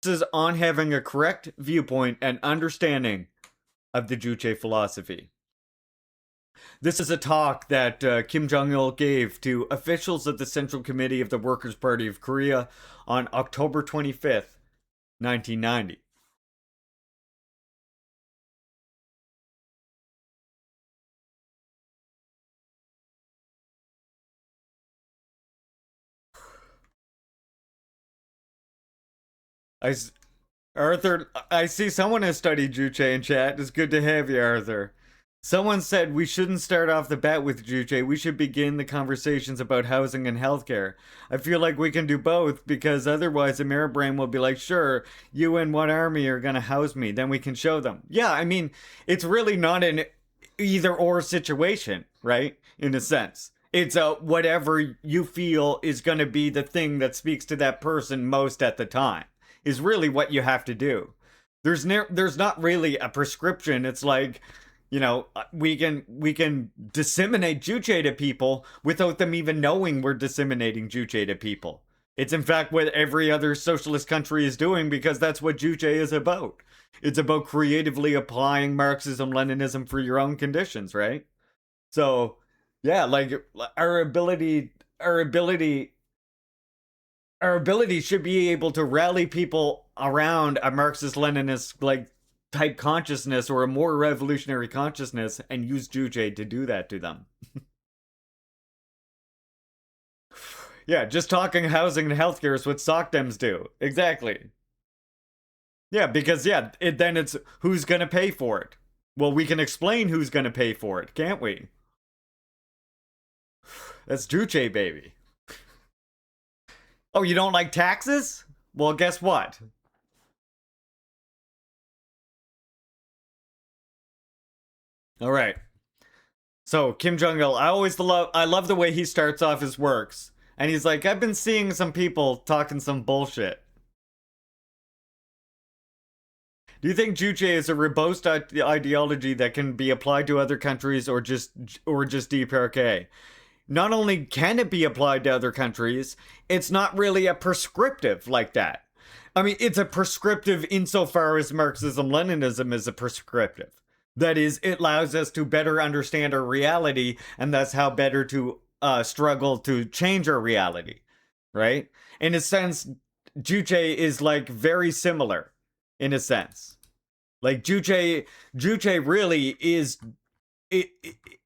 is on having a correct viewpoint and understanding of the Juche philosophy. This is a talk that Kim Jong il gave to officials of the Central Committee of the Workers' Party of Korea on October 25th, 1990. I, Arthur, I see someone has studied Juche in chat. It's good to have you, Arthur. Someone said we shouldn't start off the bat with Juche. We should begin the conversations about housing and healthcare. I feel like we can do both because otherwise the mirror brain will be like, sure, you and what army are going to house me? Then we can show them. Yeah, I mean, it's really not an either or situation, right? In a sense. It's a whatever you feel is going to be the thing that speaks to that person most at the time is really what you have to do. There's not really a prescription. It's like, we can disseminate Juche to people without them even knowing we're disseminating Juche to people. It's in fact what every other socialist country is doing because that's what Juche is about. It's about creatively applying Marxism, Leninism for your own conditions, right? So, yeah, like our ability should be able to rally people around a Marxist Leninist like type consciousness or a more revolutionary consciousness and use Juche to do that to them. Yeah, just talking housing and healthcare is what SOCDEMs do. Exactly. Yeah, because then it's who's gonna pay for it. Well, we can explain who's gonna pay for it, can't we? That's Juche, baby. Oh, you don't like taxes? Well, guess what? All right. So Kim Jong Il, I love the way he starts off his works, and he's like, I've been seeing some people talking some bullshit. Do you think Juche is a robust ideology that can be applied to other countries or just DPRK? Not only can it be applied to other countries, it's not really a prescriptive like that. I mean, it's a prescriptive insofar as Marxism Leninism is a prescriptive. That is, it allows us to better understand our reality, and that's how better to struggle to change our reality, right? In a sense, Juche is like very similar, in a sense. Like Juche really it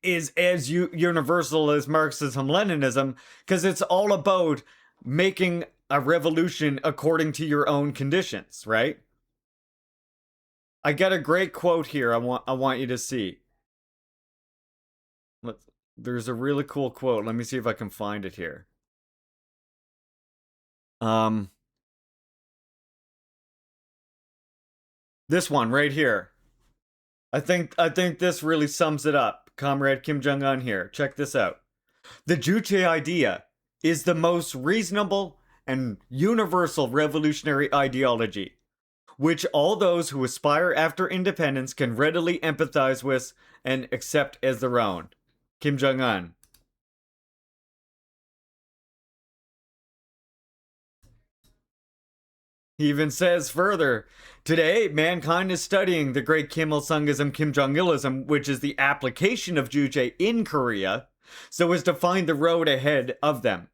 is as universal as Marxism Leninism because it's all about making a revolution according to your own conditions, right? I got a great quote here. I want you to see. Let's, there's a really cool quote. Let me see if I can find it here. Um, this one right here. I think this really sums it up. Comrade Kim Jong Un here. Check this out. The Juche idea is the most reasonable and universal revolutionary ideology, which all those who aspire after independence can readily empathize with and accept as their own. Kim Jong Un. He even says further, today mankind is studying the great Kim Il Sungism, Kim Jong Ilism, which is the application of Juche in Korea, so as to find the road ahead of them.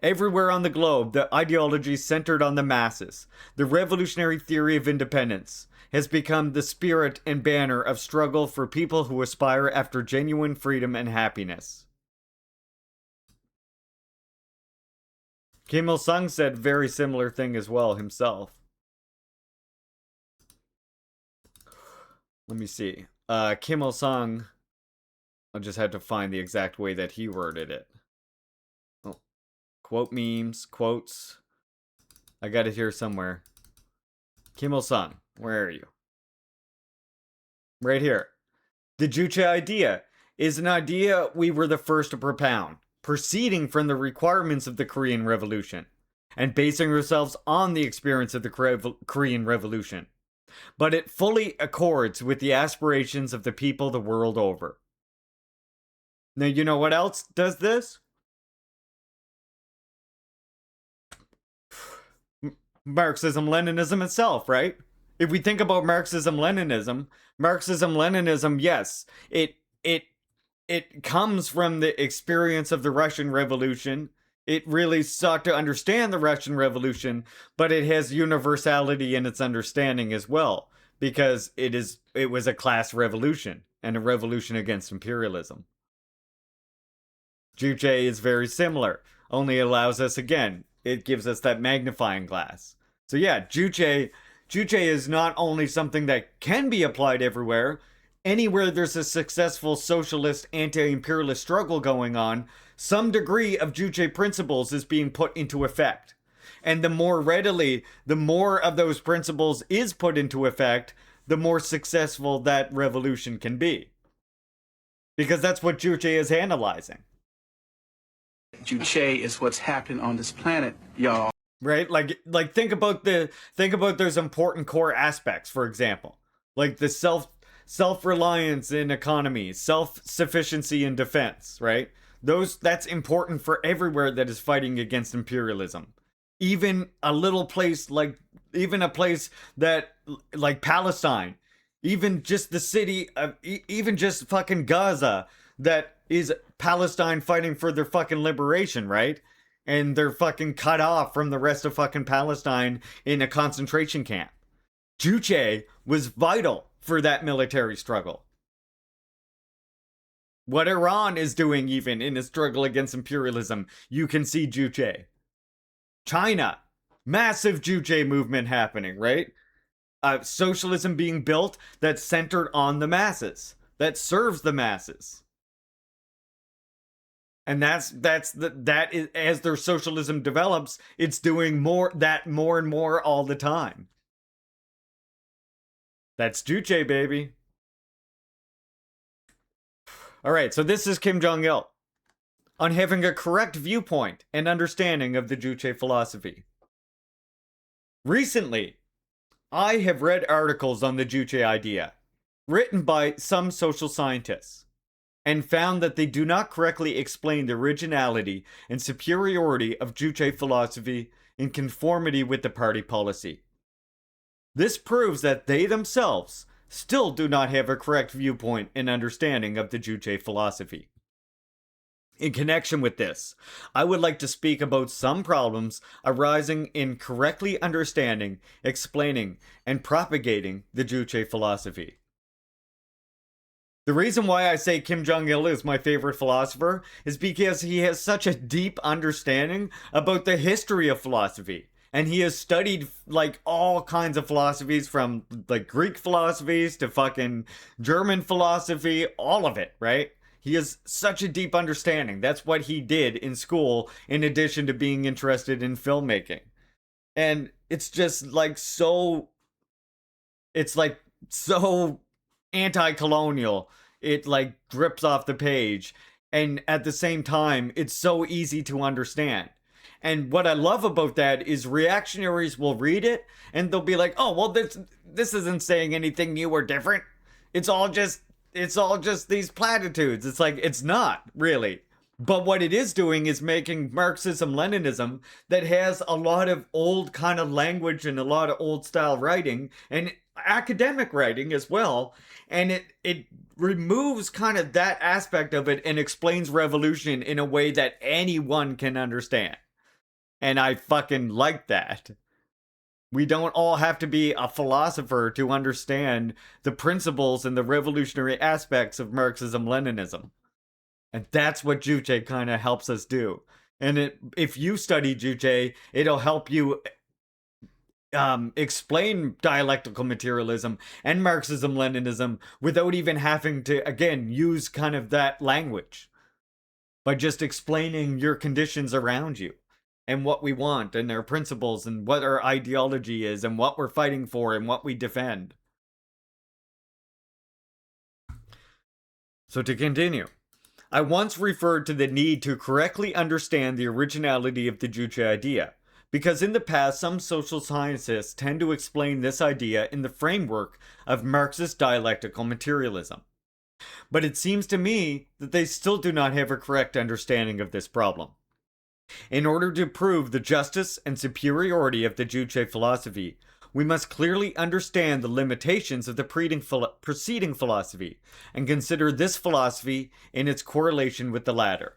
Everywhere on the globe, the ideology centered on the masses, the revolutionary theory of independence, has become the spirit and banner of struggle for people who aspire after genuine freedom and happiness. Kim Il sung said very similar thing as well himself. Let me see. Kim Il sung. I just had to find the exact way that he worded it. Oh, quote memes, quotes. I got it here somewhere. Kim Il sung, where are you? Right here. The Juche idea is an idea we were the first to propound, proceeding from the requirements of the Korean Revolution, and basing ourselves on the experience of the Korean Revolution. But it fully accords with the aspirations of the people the world over. Now, you know what else does this? Marxism-Leninism itself, right? If we think about Marxism-Leninism, yes, it it comes from the experience of the Russian Revolution. It really sought to understand the Russian Revolution, but it has universality in its understanding as well, because it was a class revolution and a revolution against imperialism. Juche is very similar, only allows us again, it gives us that magnifying glass. So yeah, Juche is not only something that can be applied everywhere, anywhere there's a successful socialist anti-imperialist struggle going on, some degree of Juche principles is being put into effect. And the more readily, the more of those principles is put into effect, the more successful that revolution can be. Because that's what Juche is analyzing. Juche is what's happening on this planet, y'all. Right? Like think about those important core aspects, for example. Like the self-reliance in economies, self-sufficiency in defense, right? That's important for everywhere that is fighting against imperialism. Even a place that like Palestine, even just the city of even just fucking Gaza that is Palestine fighting for their fucking liberation, right? And they're fucking cut off from the rest of fucking Palestine in a concentration camp. Juche was vital for that military struggle. What Iran is doing, even in a struggle against imperialism, you can see Juche. China, massive Juche movement happening, right? Socialism being built that's centered on the masses, that serves the masses. And that is, as their socialism develops, it's doing more and more all the time. That's Juche, baby. All right, so this is Kim Jong-il on having a correct viewpoint and understanding of the Juche philosophy. Recently, I have read articles on the Juche idea, written by some social scientists, and found that they do not correctly explain the originality and superiority of Juche philosophy in conformity with the party policy. This proves that they themselves still do not have a correct viewpoint and understanding of the Juche philosophy. In connection with this, I would like to speak about some problems arising in correctly understanding, explaining, and propagating the Juche philosophy. The reason why I say Kim Jong-il is my favorite philosopher is because he has such a deep understanding about the history of philosophy. And he has studied like all kinds of philosophies, from like Greek philosophies to fucking German philosophy, all of it, right? He has such a deep understanding. That's what he did in school, in addition to being interested in filmmaking. And it's just like so anti-colonial. It like drips off the page. And at the same time, it's so easy to understand. And what I love about that is reactionaries will read it and they'll be like, "Oh, well, this isn't saying anything new or different. It's all just these platitudes." It's like, it's not really. But what it is doing is making Marxism-Leninism that has a lot of old kind of language and a lot of old style writing and academic writing as well. And it removes kind of that aspect of it and explains revolution in a way that anyone can understand. And I fucking like that. We don't all have to be a philosopher to understand the principles and the revolutionary aspects of Marxism-Leninism. And that's what Juche kind of helps us do. And if you study Juche, it'll help you explain dialectical materialism and Marxism-Leninism without even having to, again, use kind of that language. By just explaining your conditions around you. And what we want, and our principles, and what our ideology is, and what we're fighting for, and what we defend. So to continue, I once referred to the need to correctly understand the originality of the Juche idea, because in the past some social scientists tend to explain this idea in the framework of Marxist dialectical materialism. But it seems to me that they still do not have a correct understanding of this problem. In order to prove the justice and superiority of the Juche philosophy, we must clearly understand the limitations of the preceding philosophy and consider this philosophy in its correlation with the latter.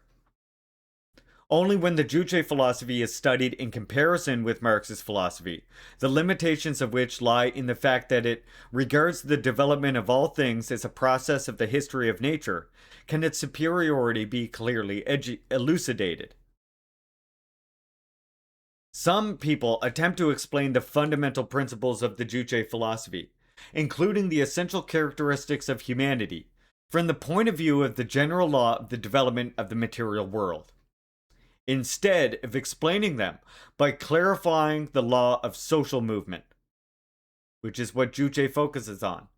Only when the Juche philosophy is studied in comparison with Marxist philosophy, the limitations of which lie in the fact that it regards the development of all things as a process of the history of nature, can its superiority be clearly elucidated. Some people attempt to explain the fundamental principles of the Juche philosophy, including the essential characteristics of humanity, from the point of view of the general law of the development of the material world, instead of explaining them by clarifying the law of social movement, which is what Juche focuses on.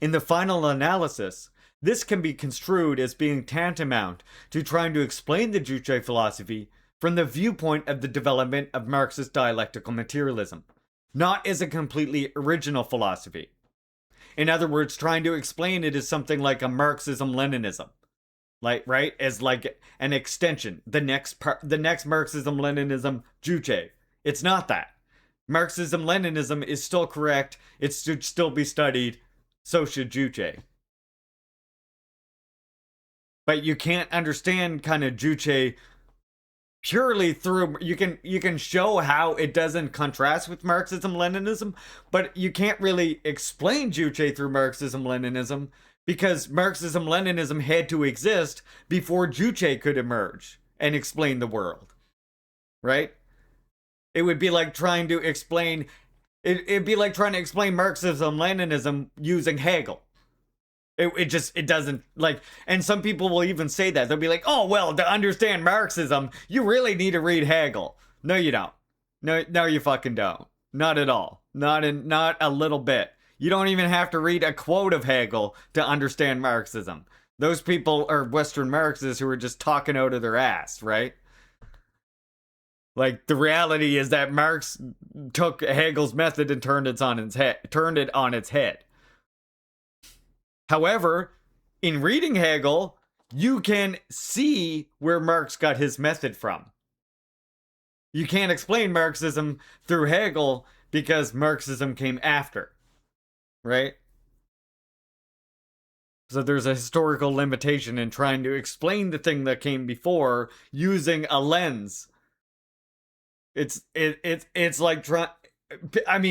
In the final analysis, this can be construed as being tantamount to trying to explain the Juche philosophy from the viewpoint of the development of Marxist dialectical materialism, not as a completely original philosophy. In other words, trying to explain it as something like a Marxism-Leninism, right, as like an extension, the next Marxism-Leninism Juche. It's not that. Marxism-Leninism is still correct. It should still be studied. So should Juche. But you can't understand kind of Juche purely through you can show how it doesn't contrast with Marxism-Leninism, but you can't really explain Juche through Marxism-Leninism because Marxism-Leninism had to exist before Juche could emerge and explain the world. Right? It would be like trying to explain it'd be like trying to explain Marxism-Leninism using Hegel. It doesn't, like, and some people will even say that. They'll be like, oh, well, to understand Marxism, you really need to read Hegel. No, you don't. No, you fucking don't. Not at all. Not a little bit. You don't even have to read a quote of Hegel to understand Marxism. Those people are Western Marxists who are just talking out of their ass, right? Like, the reality is that Marx took Hegel's method and turned it on its head. However, in reading Hegel, you can see where Marx got his method from. You can't explain Marxism through Hegel because Marxism came after, right? So there's a historical limitation in trying to explain the thing that came before using a lens. It's like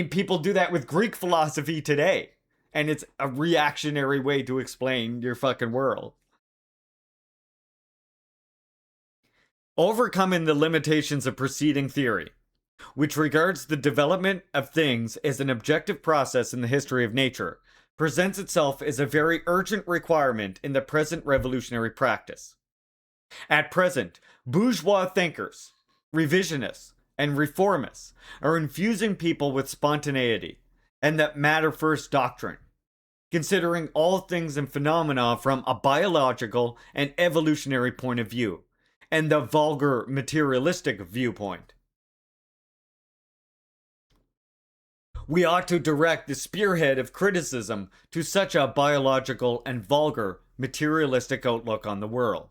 people do that with Greek philosophy today. And it's a reactionary way to explain your fucking world. Overcoming the limitations of preceding theory, which regards the development of things as an objective process in the history of nature, presents itself as a very urgent requirement in the present revolutionary practice. At present, bourgeois thinkers, revisionists, and reformists are infusing people with spontaneity and that matter first doctrine, considering all things and phenomena from a biological and evolutionary point of view, and the vulgar materialistic viewpoint. We ought to direct the spearhead of criticism to such a biological and vulgar materialistic outlook on the world.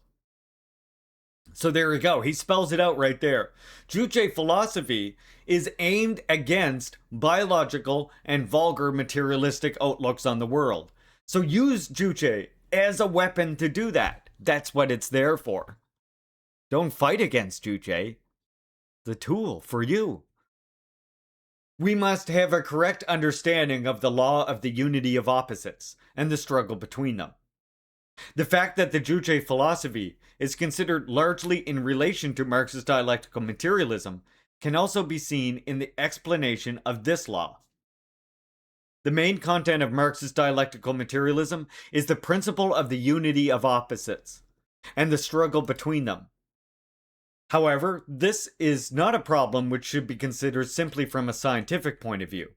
So there you go. He spells it out right there. Juche philosophy is aimed against biological and vulgar materialistic outlooks on the world. So use Juche as a weapon to do that. That's what it's there for. Don't fight against Juche. The tool for you. We must have a correct understanding of the law of the unity of opposites and the struggle between them. The fact that the Juche philosophy is considered largely in relation to Marxist dialectical materialism can also be seen in the explanation of this law. The main content of Marxist dialectical materialism is the principle of the unity of opposites and the struggle between them. However, this is not a problem which should be considered simply from a scientific point of view.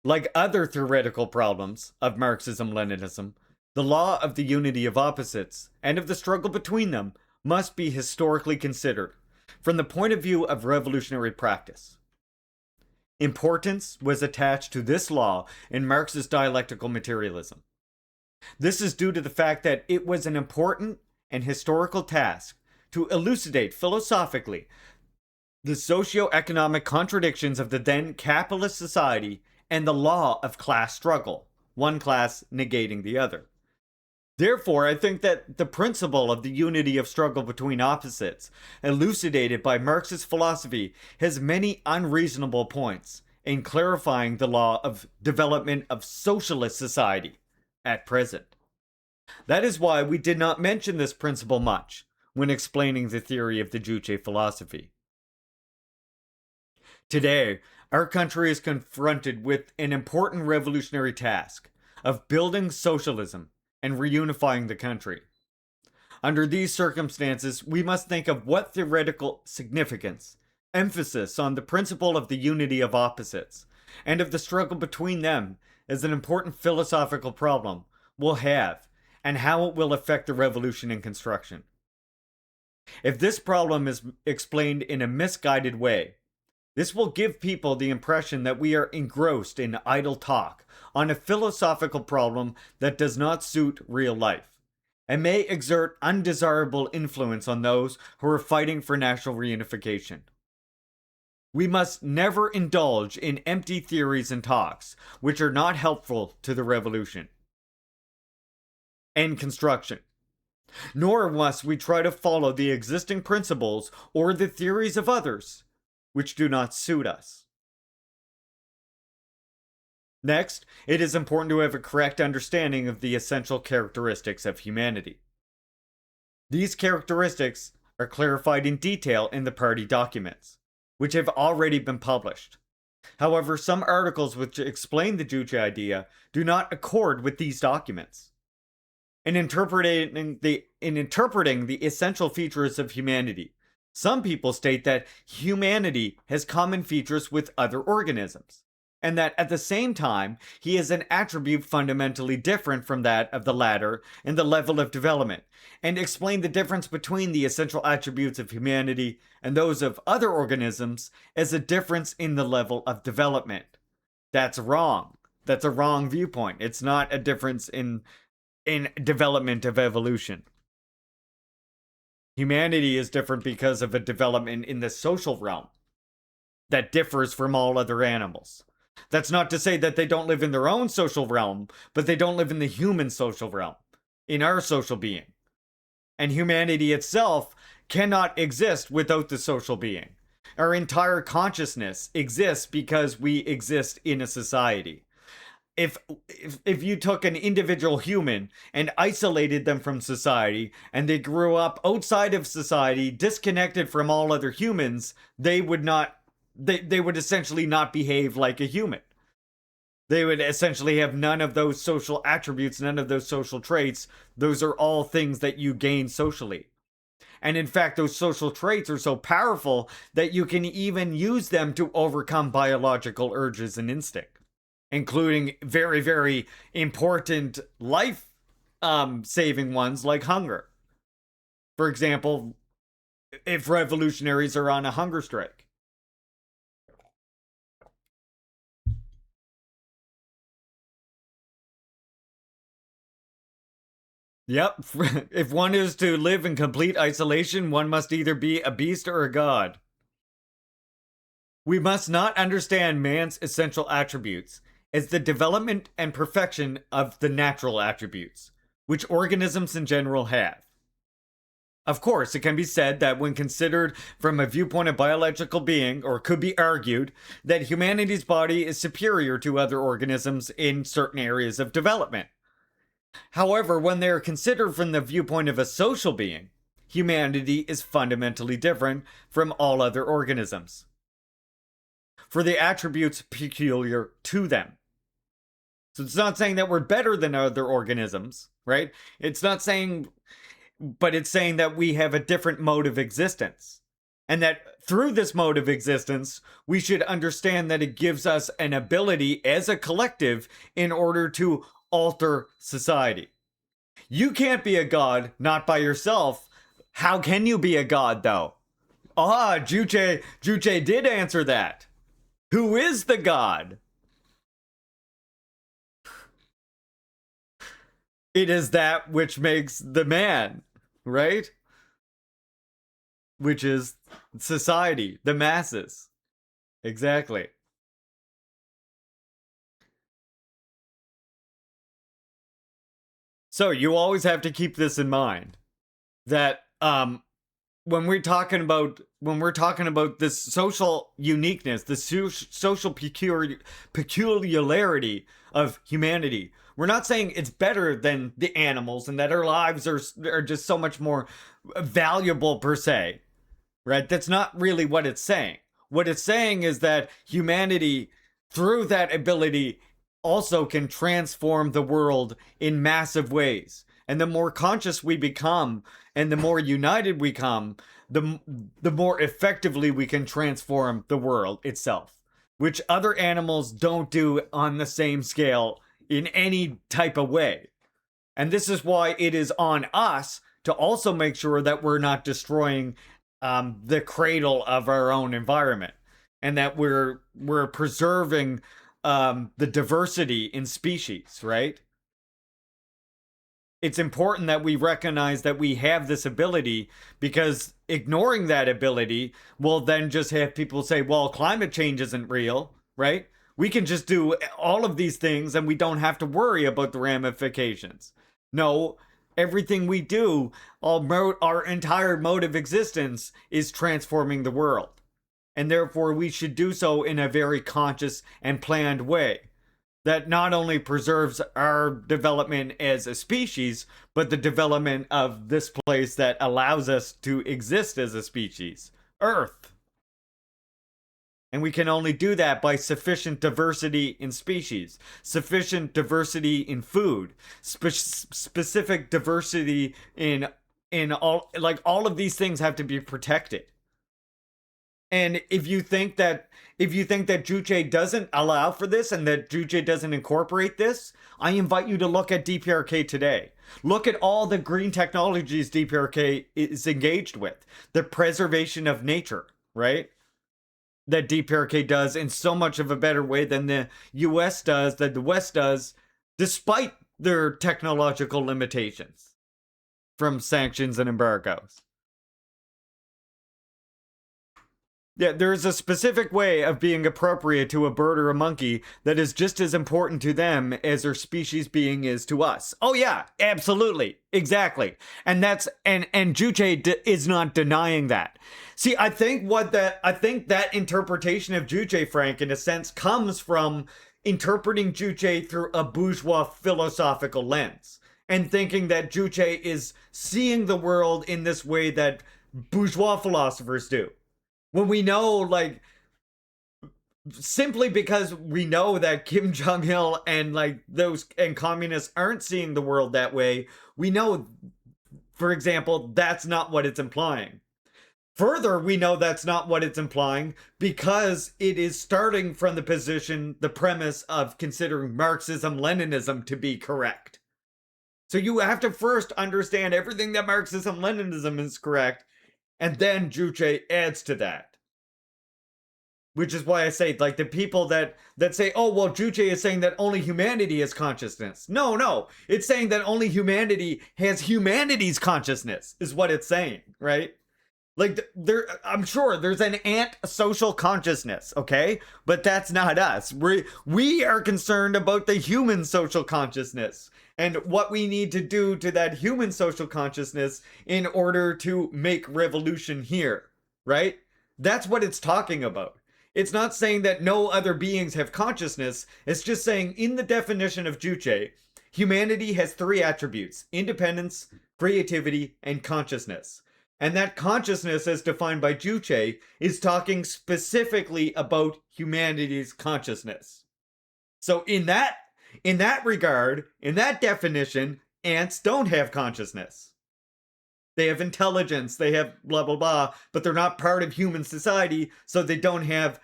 Like other theoretical problems of Marxism-Leninism, the law of the unity of opposites and of the struggle between them must be historically considered from the point of view of revolutionary practice. Importance was attached to this law in Marxist dialectical materialism. This is due to the fact that it was an important and historical task to elucidate philosophically the socio-economic contradictions of the then capitalist society and the law of class struggle, one class negating the other. Therefore, I think that the principle of the unity of struggle between opposites, elucidated by Marxist philosophy, has many unreasonable points in clarifying the law of development of socialist society at present. That is why we did not mention this principle much when explaining the theory of the Juche philosophy. Today, our country is confronted with an important revolutionary task of building socialism and reunifying the country. Under these circumstances, we must think of what theoretical significance, emphasis on the principle of the unity of opposites, and of the struggle between them as an important philosophical problem will have, and how it will affect the revolution in construction. If this problem is explained in a misguided way, this will give people the impression that we are engrossed in idle talk on a philosophical problem that does not suit real life, and may exert undesirable influence on those who are fighting for national reunification. We must never indulge in empty theories and talks, which are not helpful to the revolution and construction. Nor must we try to follow the existing principles or the theories of others, which do not suit us. Next, it is important to have a correct understanding of the essential characteristics of humanity. These characteristics are clarified in detail in the party documents, which have already been published. However, some articles which explain the Juche idea do not accord with these documents. In interpreting the essential features of humanity, some people state that humanity has common features with other organisms, and that at the same time, he is an attribute fundamentally different from that of the latter in the level of development, and explain the difference between the essential attributes of humanity and those of other organisms as a difference in the level of development. That's wrong. That's a wrong viewpoint. It's not a difference in development of evolution. Humanity is different because of a development in the social realm that differs from all other animals. That's not to say that they don't live in their own social realm, but they don't live in the human social realm, in our social being. And humanity itself cannot exist without the social being. Our entire consciousness exists because we exist in a society. If you took an individual human and isolated them from society and they grew up outside of society, disconnected from all other humans, they would essentially not behave like a human. They would essentially have none of those social attributes, none of those social traits. Those are all things that you gain socially. And in fact, those social traits are so powerful that you can even use them to overcome biological urges and instinct, including very, very important life saving ones like hunger. For example, if revolutionaries are on a hunger strike. Yep, if one is to live in complete isolation, one must either be a beast or a god. We must not understand man's essential attributes as the development and perfection of the natural attributes, which organisms in general have. Of course, it can be said that when considered from a viewpoint of biological being, or could be argued, that humanity's body is superior to other organisms in certain areas of development. However, when they are considered from the viewpoint of a social being, humanity is fundamentally different from all other organisms for the attributes peculiar to them. So it's not saying that we're better than other organisms, right? It's not saying, but it's saying that we have a different mode of existence. And that through this mode of existence, we should understand that it gives us an ability as a collective in order to alter society. You can't be a god not by yourself. How can you be a god, though? Juche did answer that. Who is the god? It is that which makes the man, right? which is society, the masses. Exactly. So you always have to keep this in mind that when we're talking about this social uniqueness, the social peculiarity of humanity, we're not saying it's better than the animals and that our lives are just so much more valuable per se, right? That's not really what it's saying. What it's saying is that humanity, through that ability, also can transform the world in massive ways. And the more conscious we become and the more united we become, the more effectively we can transform the world itself, which other animals don't do on the same scale in any type of way. And this is why it is on us to also make sure that we're not destroying the cradle of our own environment, and that we're preserving the diversity in species, right? It's important that we recognize that we have this ability, because ignoring that ability will then just have people say, well, climate change isn't real, right? We can just do all of these things and we don't have to worry about the ramifications. No, everything we do, our entire mode of existence is transforming the world. And therefore, we should do so in a very conscious and planned way that not only preserves our development as a species, but the development of this place that allows us to exist as a species, Earth. And we can only do that by sufficient diversity in species, sufficient diversity in food, specific diversity in all of these things have to be protected. And if you think that Juche doesn't allow for this and that Juche doesn't incorporate this, I invite you to look at DPRK today. Look at all the green technologies DPRK is engaged with. The preservation of nature, right? That DPRK does in so much of a better way than the US does, that the West does, despite their technological limitations from sanctions and embargoes. Yeah, there is a specific way of being appropriate to a bird or a monkey that is just as important to them as their species being is to us. Oh yeah, absolutely, exactly, and Juche is not denying that. See, I think that interpretation of Juche, Frank, in a sense, comes from interpreting Juche through a bourgeois philosophical lens and thinking that Juche is seeing the world in this way that bourgeois philosophers do. When we know, like, simply because we know that Kim Jong-il and those and communists aren't seeing the world that way, we know, for example, that's not what it's implying. Further, we know that's not what it's implying because it is starting from the premise of considering Marxism-Leninism to be correct. So you have to first understand everything that Marxism-Leninism is correct, and then Juche adds to that. Which is why I say, like, the people that say, oh, well, Juche is saying that only humanity has consciousness. No. It's saying that only humanity has humanity's consciousness, is what it's saying, right? Like, I'm sure there's an ant social consciousness, okay? But that's not us. We are concerned about the human social consciousness and what we need to do to that human social consciousness in order to make revolution here, right? That's what it's talking about. It's not saying that no other beings have consciousness. It's just saying, in the definition of Juche, humanity has three attributes: independence, creativity, and consciousness. And that consciousness, as defined by Juche, is talking specifically about humanity's consciousness. So in that regard, in that definition, ants don't have consciousness. They have intelligence, they have blah blah blah, but they're not part of human society, so they don't have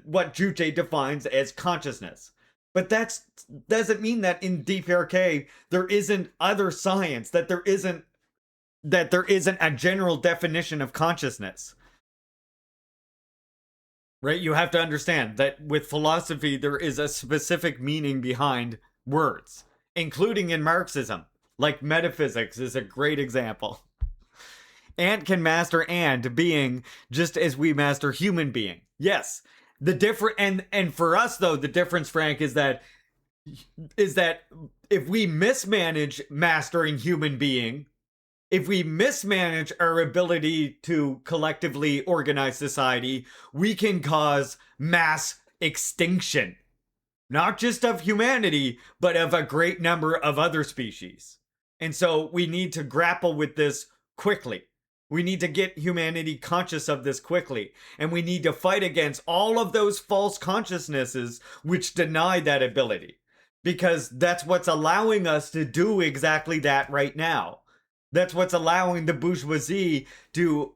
what Juche defines as consciousness. But that doesn't mean that in DPRK there isn't other science, that there isn't a general definition of consciousness. Right? You have to understand that with philosophy there is a specific meaning behind words, including in Marxism. Like metaphysics is a great example. Ant can master ant being just as we master human being. Yes. The different and for us though, the difference, Frank, is that if we mismanage mastering human being, if we mismanage our ability to collectively organize society, we can cause mass extinction, not just of humanity, but of a great number of other species. And so we need to grapple with this quickly. We need to get humanity conscious of this quickly. And we need to fight against all of those false consciousnesses which deny that ability. Because that's what's allowing us to do exactly that right now. That's what's allowing the bourgeoisie to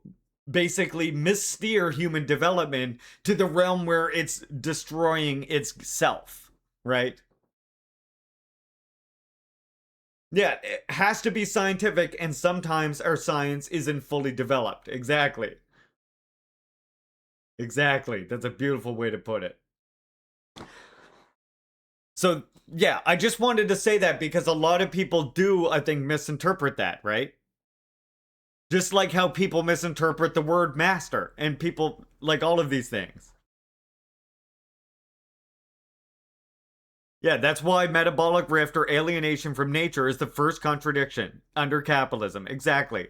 basically missteer human development to the realm where it's destroying itself, right? Yeah, it has to be scientific, and sometimes our science isn't fully developed. Exactly. Exactly. That's a beautiful way to put it. So, yeah, I just wanted to say that because a lot of people do, I think, misinterpret that, right? Just like how people misinterpret the word master and people like all of these things. Yeah, that's why metabolic rift or alienation from nature is the first contradiction under capitalism. Exactly.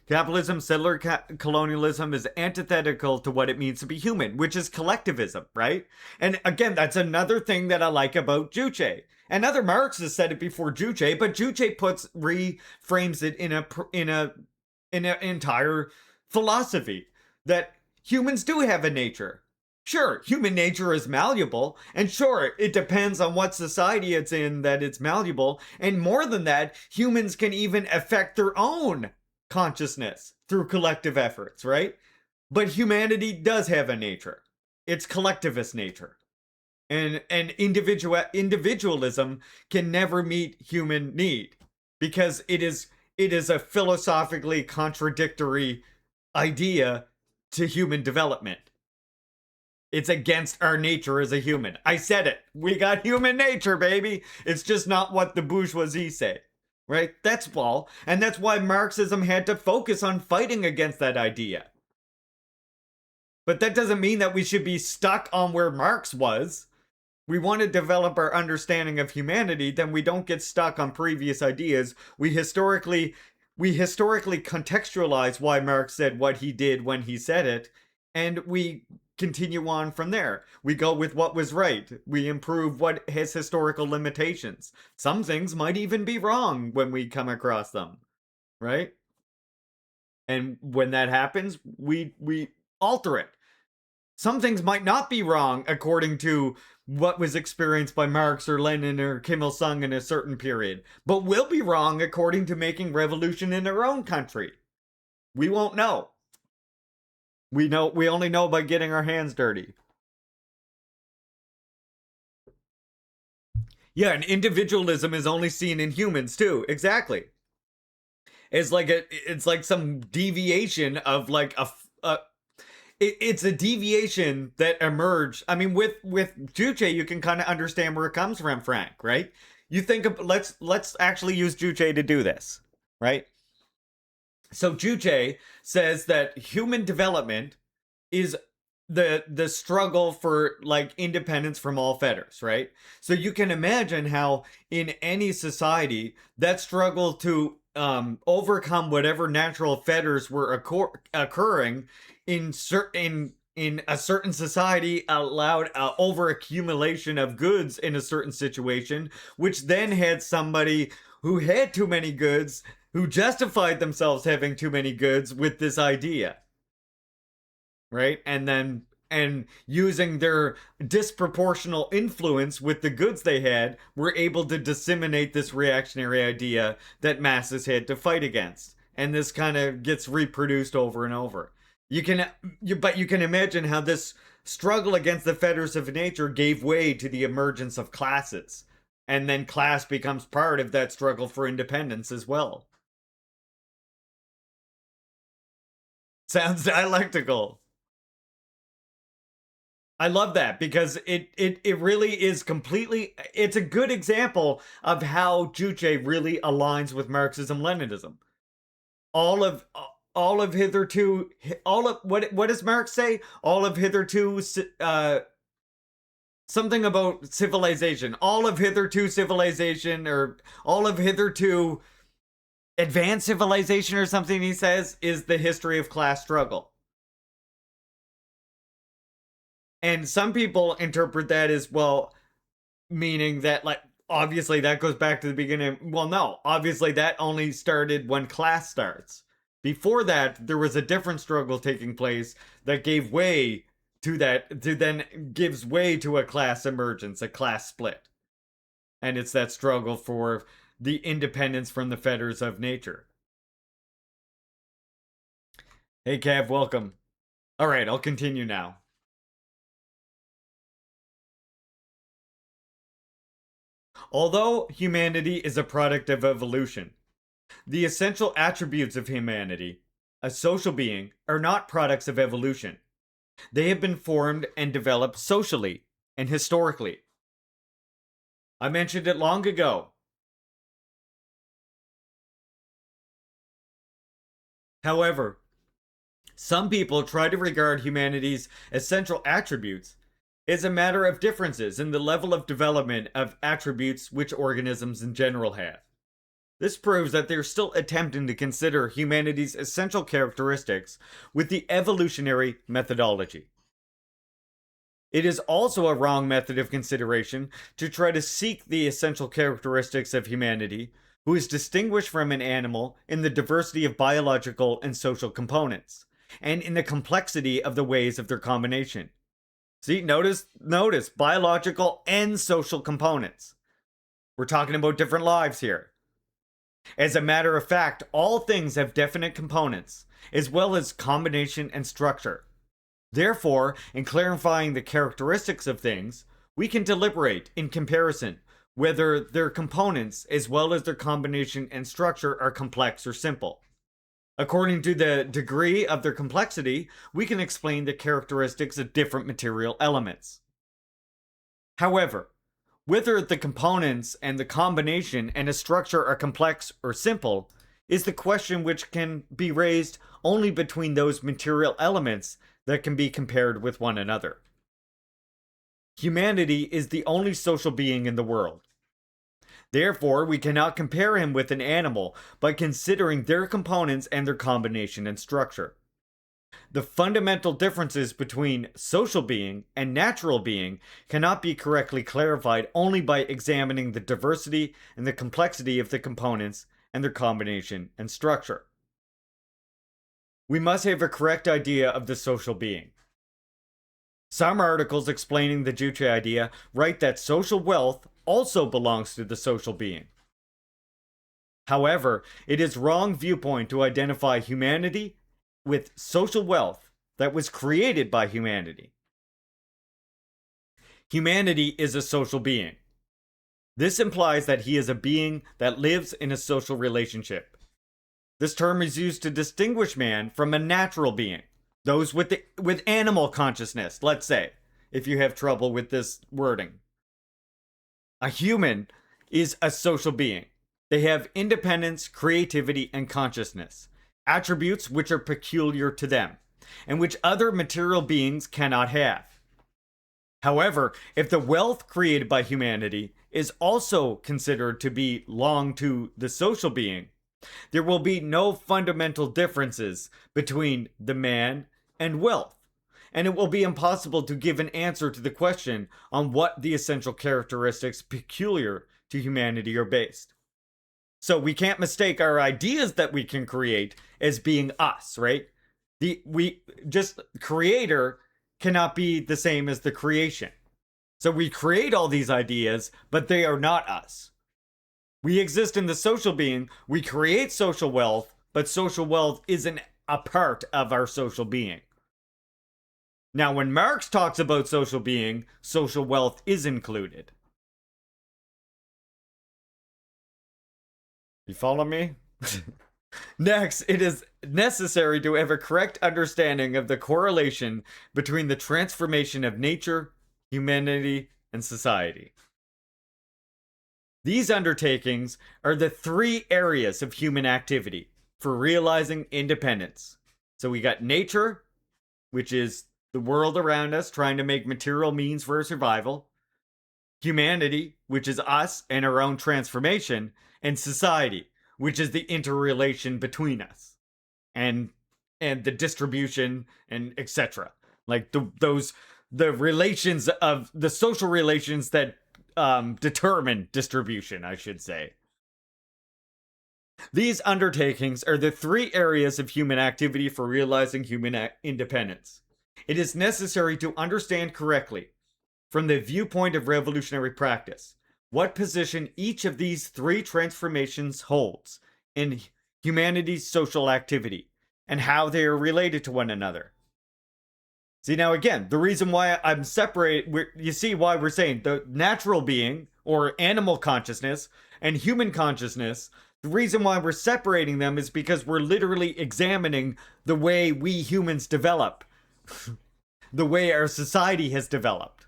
Capitalism, settler colonialism is antithetical to what it means to be human, which is collectivism, right? And again, that's another thing that I like about Juche. And other Marxists said it before Juche, but Juche reframes it in an entire philosophy that humans do have a nature. Sure, human nature is malleable, and sure, it depends on what society it's in that it's malleable, and more than that, humans can even affect their own consciousness through collective efforts, right? But humanity does have a nature. It's collectivist nature. And individualism can never meet human need because it is a philosophically contradictory idea to human development. It's against our nature as a human. I said it. We got human nature, baby. It's just not what the bourgeoisie say. Right? That's all. And that's why Marxism had to focus on fighting against that idea. But that doesn't mean that we should be stuck on where Marx was. We want to develop our understanding of humanity, then we don't get stuck on previous ideas. We historically contextualize why Marx said what he did when he said it, and we continue on from there. We go with what was right. We improve what has historical limitations. Some things might even be wrong when we come across them, right? And when that happens, we alter it. Some things might not be wrong according to what was experienced by Marx or Lenin or Kim Il Sung in a certain period, but will be wrong according to making revolution in our own country. We won't know. We only know by getting our hands dirty. Yeah, and individualism is only seen in humans too. Exactly. It's like some deviation of like it's a deviation that emerged. I mean, with Juche, you can kind of understand where it comes from, Frank, right? You think of let's actually use Juche to do this, right? So Juche says that human development is the struggle for like independence from all fetters, right? So you can imagine how in any society that struggle to overcome whatever natural fetters were occurring in a certain society allowed over accumulation of goods in a certain situation, which then had somebody who had too many goods who justified themselves having too many goods with this idea, right? And using their disproportional influence with the goods they had, were able to disseminate this reactionary idea that masses had to fight against. And this kind of gets reproduced over and over. But you can imagine how this struggle against the fetters of nature gave way to the emergence of classes. And then class becomes part of that struggle for independence as well. Sounds dialectical. I love that because it really is completely, it's a good example of how Juche really aligns with Marxism Leninism. All of what does Marx say? All of hitherto something about civilization. All of hitherto civilization, or all of hitherto advanced civilization, or something he says, is the history of class struggle. And some people interpret that as, well, meaning that, like, obviously that goes back to the beginning. Well, no, obviously that only started when class starts. Before that, there was a different struggle taking place that gave way to then gives way to a class emergence, a class split. And it's that struggle for the independence from the fetters of nature. Hey, Cav, welcome. All right, I'll continue now. Although humanity is a product of evolution, the essential attributes of humanity, a social being, are not products of evolution. They have been formed and developed socially and historically. I mentioned it long ago. However, some people try to regard humanity's essential attributes as a matter of differences in the level of development of attributes which organisms in general have. This proves that they're still attempting to consider humanity's essential characteristics with the evolutionary methodology. It is also a wrong method of consideration to try to seek the essential characteristics of humanity, who is distinguished from an animal in the diversity of biological and social components, and in the complexity of the ways of their combination. See, notice biological and social components. We're talking about different lives here. As a matter of fact, all things have definite components, as well as combination and structure. Therefore, in clarifying the characteristics of things, we can deliberate, in comparison, whether their components, as well as their combination and structure, are complex or simple. According to the degree of their complexity, we can explain the characteristics of different material elements. However, whether the components and the combination and a structure are complex or simple is the question which can be raised only between those material elements that can be compared with one another. Humanity is the only social being in the world. Therefore, we cannot compare him with an animal by considering their components and their combination and structure. The fundamental differences between social being and natural being cannot be correctly clarified only by examining the diversity and the complexity of the components and their combination and structure. We must have a correct idea of the social being. Some articles explaining the Juche idea write that social wealth also belongs to the social being. However, it is wrong viewpoint to identify humanity with social wealth that was created by humanity. Humanity is a social being. This implies that he is a being that lives in a social relationship. This term is used to distinguish man from a natural being, those with animal consciousness, let's say, if you have trouble with this wording. A human is a social being. They have independence, creativity, and consciousness, attributes which are peculiar to them, and which other material beings cannot have. However, if the wealth created by humanity is also considered to belong to the social being, there will be no fundamental differences between the man and wealth, and it will be impossible to give an answer to the question on what the essential characteristics peculiar to humanity are based. So we can't mistake our ideas that we can create as being us, right? Creator cannot be the same as the creation. So we create all these ideas, but they are not us. We exist in the social being, we create social wealth, but social wealth isn't a part of our social being. Now, when Marx talks about social being, social wealth is included. You follow me? Next, it is necessary to have a correct understanding of the correlation between the transformation of nature, humanity, and society. These undertakings are the three areas of human activity: for realizing independence. So we got nature, which is the world around us trying to make material means for our survival, humanity, which is us and our own transformation, and society, which is the interrelation between us and the distribution and etc. Like the relations of the social relations that determine distribution, I should say. These undertakings are the three areas of human activity for realizing human independence. It is necessary to understand correctly, from the viewpoint of revolutionary practice, what position each of these three transformations holds in humanity's social activity and how they are related to one another. See, now again, the reason why I'm you see why we're saying the natural being or animal consciousness and human consciousness. The reason why we're separating them is because we're literally examining the way we humans develop, the way our society has developed.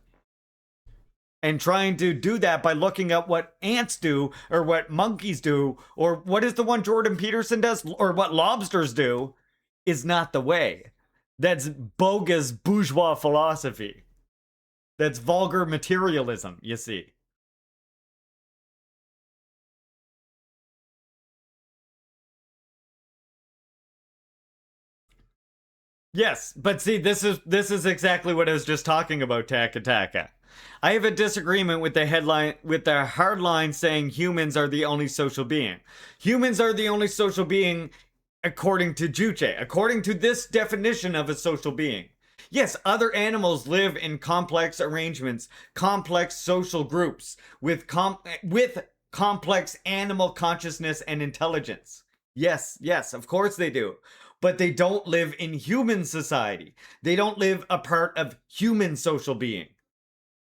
And trying to do that by looking at what ants do, or what monkeys do, or what is the one Jordan Peterson does, or what lobsters do, is not the way. That's bogus bourgeois philosophy. That's vulgar materialism, you see. Yes, but see, this is exactly what I was just talking about, Taka Taka. I have a disagreement with the headline, with the hard line saying humans are the only social being. Humans are the only social being according to Juche, according to this definition of a social being. Yes, other animals live in complex arrangements, complex social groups with complex animal consciousness and intelligence. Yes, yes, of course they do. But they don't live in human society. They don't live a part of human social being.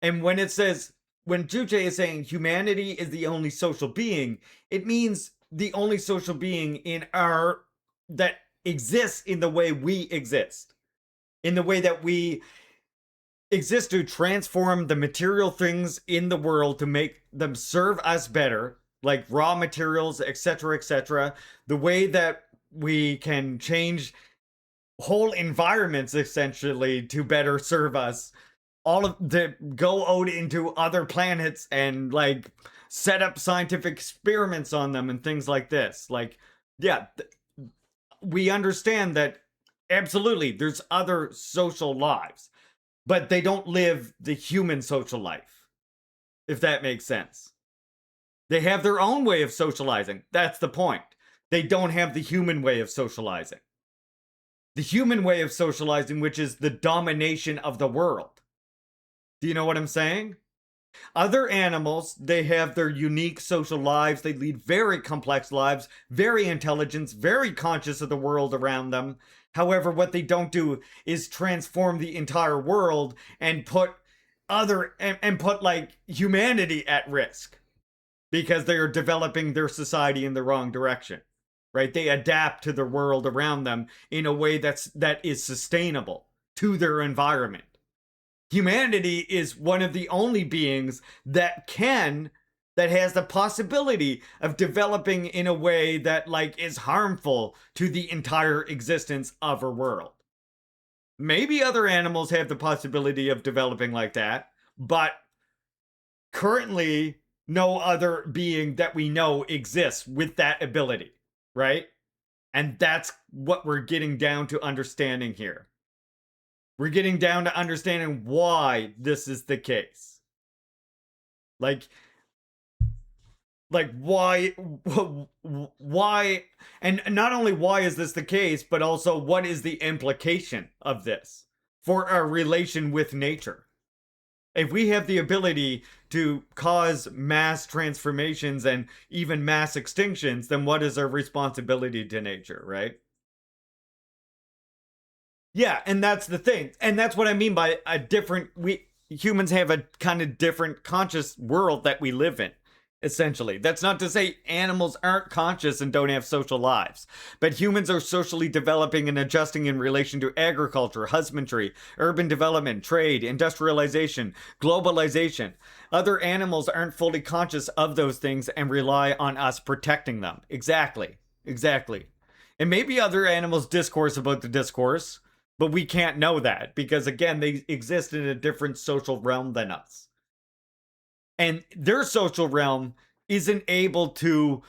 And when Juche is saying humanity is the only social being, it means the only social being that exists in the way we exist. In the way that we exist to transform the material things in the world to make them serve us better, like raw materials, etc., etc. The way that we can change whole environments essentially to better serve us, all of the go out into other planets and like set up scientific experiments on them and things like this. Like, yeah, we understand that absolutely there's other social lives, but they don't live the human social life, if that makes sense. They have their own way of socializing. That's the point. They don't have the human way of socializing. The human way of socializing, which is the domination of the world. Do you know what I'm saying? Other animals, they have their unique social lives. They lead very complex lives, very intelligent, very conscious of the world around them. However, what they don't do is transform the entire world and put like humanity at risk because they are developing their society in the wrong direction. Right? They adapt to the world around them in a way that is sustainable to their environment. Humanity is one of the only beings that has the possibility of developing in a way that like is harmful to the entire existence of our world. Maybe other animals have the possibility of developing like that, but currently no other being that we know exists with that ability. Right? And that's what we're getting down to understanding here. We're getting down to understanding why this is the case. Like why and not only why is this the case, but also what is the implication of this for our relation with nature? If we have the ability to cause mass transformations and even mass extinctions, then what is our responsibility to nature, right? Yeah, and that's the thing. And that's what I mean by humans have a kind of different conscious world that we live in. Essentially, that's not to say animals aren't conscious and don't have social lives, but humans are socially developing and adjusting in relation to agriculture, husbandry, urban development, trade, industrialization, globalization. Other animals aren't fully conscious of those things and rely on us protecting them. Exactly. And maybe other animals discourse about the discourse, but we can't know that because, again, they exist in a different social realm than us. And their social realm isn't able to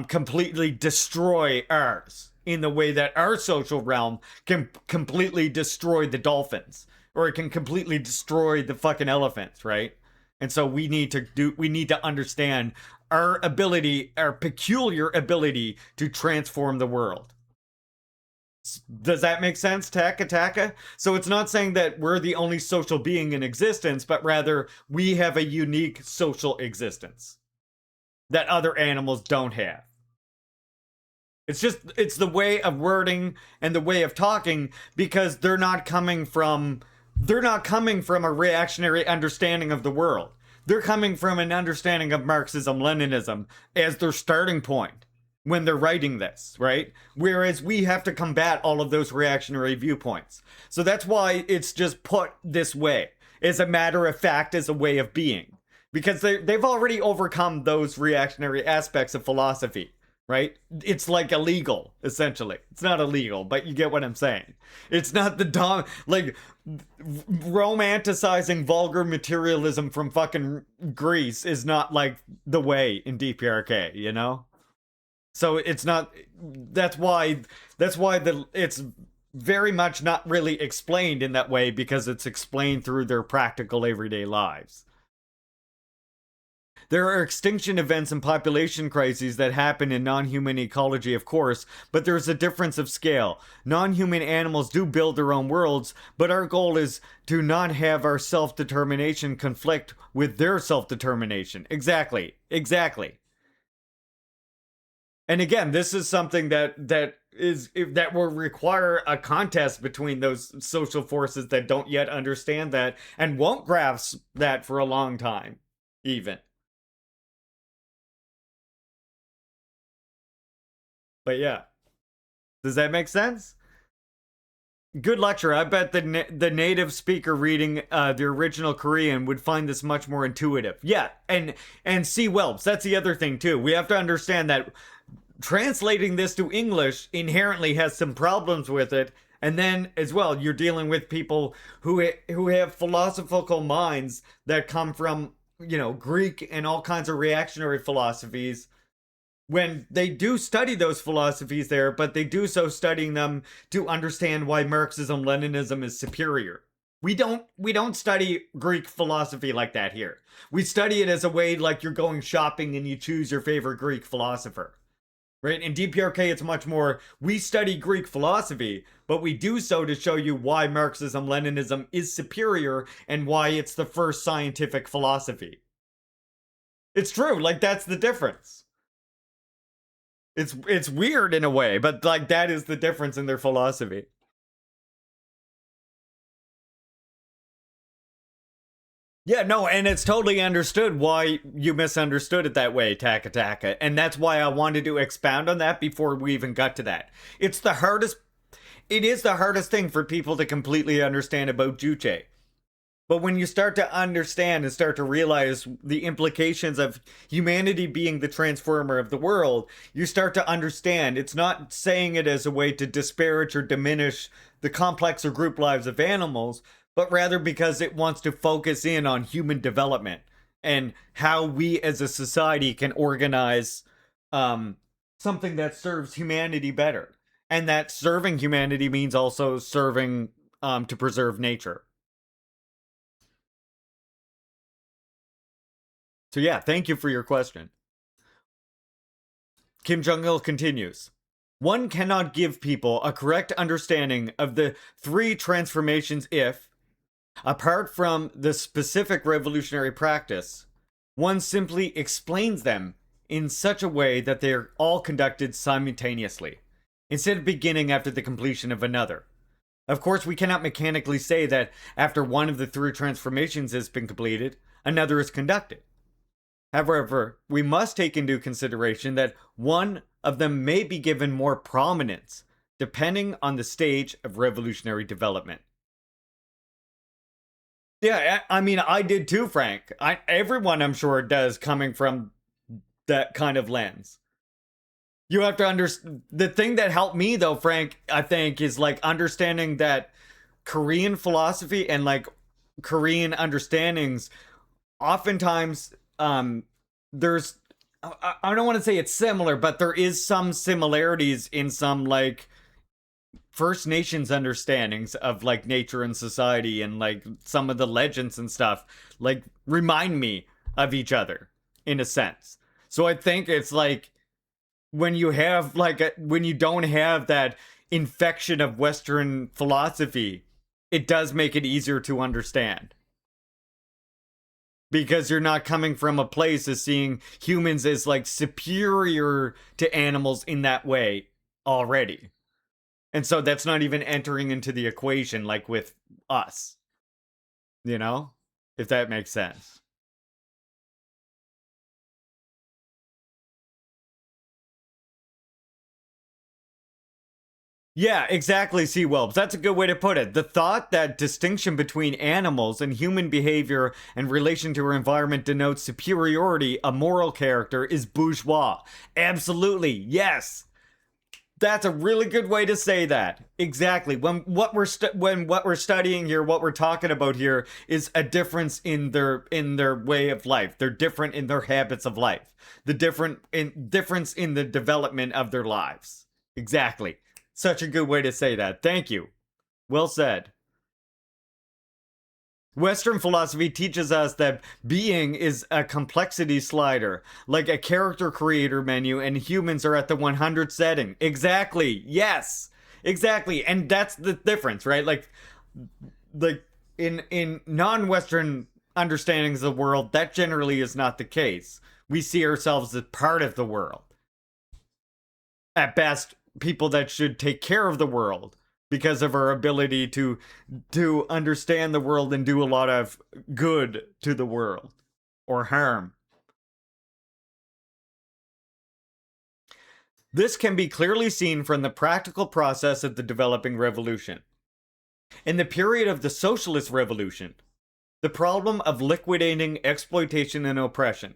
completely destroy ours in the way that our social realm can completely destroy the dolphins or it can completely destroy the fucking elephants, right? And so we need to understand our ability, our peculiar ability to transform the world. Does that make sense, Taka Taka? So it's not saying that we're the only social being in existence, but rather we have a unique social existence that other animals don't have. It's the way of wording and the way of talking because they're not coming from a reactionary understanding of the world. They're coming from an understanding of Marxism, Leninism as their starting point when they're writing this, right? Whereas we have to combat all of those reactionary viewpoints. So that's why it's just put this way, as a matter of fact, as a way of being. Because they've already overcome those reactionary aspects of philosophy, right? It's like illegal, essentially. It's not illegal, but you get what I'm saying. It's not the like romanticizing vulgar materialism from fucking Greece is not like the way in DPRK, you know? So it's not. That's why. That's why it's very much not really explained in that way because it's explained through their practical everyday lives. There are extinction events and population crises that happen in non human ecology, of course, but there's a difference of scale. Non human animals do build their own worlds, but our goal is to not have our self determination conflict with their self determination. Exactly. Exactly. And again, this is something that will require a contest between those social forces that don't yet understand that and won't grasp that for a long time, even. But yeah, does that make sense? Good lecture. I bet the native speaker reading the original Korean would find this much more intuitive. Yeah, and see Welps. That's the other thing too. We have to understand that translating this to English inherently has some problems with it. And then as well, you're dealing with people who have philosophical minds that come from, you know, Greek and all kinds of reactionary philosophies when they do study those philosophies there, but they do so studying them to understand why Marxism Leninism is superior. We don't study Greek philosophy like that here. We study it as a way like you're going shopping and you choose your favorite Greek philosopher. Right? In DPRK, it's much more we study Greek philosophy, but we do so to show you why Marxism Leninism is superior and why it's the first scientific philosophy. It's true, like that's the difference. It's weird in a way, but like that is the difference in their philosophy. Yeah, no, and it's totally understood why you misunderstood it that way, Taka Taka. And that's why I wanted to expound on that before we even got to that. It is the hardest thing for people to completely understand about Juche. But when you start to understand and start to realize the implications of humanity being the transformer of the world, you start to understand it's not saying it as a way to disparage or diminish the complex or group lives of animals, but rather because it wants to focus in on human development and how we as a society can organize something that serves humanity better. And that serving humanity means also serving to preserve nature. So yeah, thank you for your question. Kim Jong il continues. One cannot give people a correct understanding of the three transformations if, apart from the specific revolutionary practice, one simply explains them in such a way that they are all conducted simultaneously, instead of beginning after the completion of another. Of course, we cannot mechanically say that after one of the three transformations has been completed, another is conducted. However, we must take into consideration that one of them may be given more prominence depending on the stage of revolutionary development. Yeah, I mean, I did too, Frank. Everyone, I'm sure, does coming from that kind of lens. You have to understand the thing that helped me though, Frank, I think, is like understanding that Korean philosophy and like Korean understandings oftentimes there's I don't want to say it's similar, but there is some similarities in some like First Nations understandings of like nature and society and like some of the legends and stuff like remind me of each other in a sense. So I think it's like when you have like when you don't have that infection of Western philosophy, it does make it easier to understand because you're not coming from a place of seeing humans as like superior to animals in that way already. And so that's not even entering into the equation like with us, you know? If that makes sense. Yeah, exactly, Seawelps. That's a good way to put it. The thought that distinction between animals and human behavior and relation to our environment denotes superiority, a moral character, is bourgeois. Absolutely, yes. That's a really good way to say that. Exactly. When what we're studying here, what we're talking about here is a difference in their way of life. They're different in their habits of life. The difference in the development of their lives. Exactly. Such a good way to say that. Thank you. Well said. Western philosophy teaches us that being is a complexity slider, like a character creator menu, and humans are at the 100 setting. Exactly. Yes. Exactly. And that's the difference, right? Like in non-Western understandings of the world, that generally is not the case. We see ourselves as part of the world. At best, people that should take care of the world because of our ability to understand the world and do a lot of good to the world or harm. This can be clearly seen from the practical process of the developing revolution. In the period of the socialist revolution, the problem of liquidating exploitation and oppression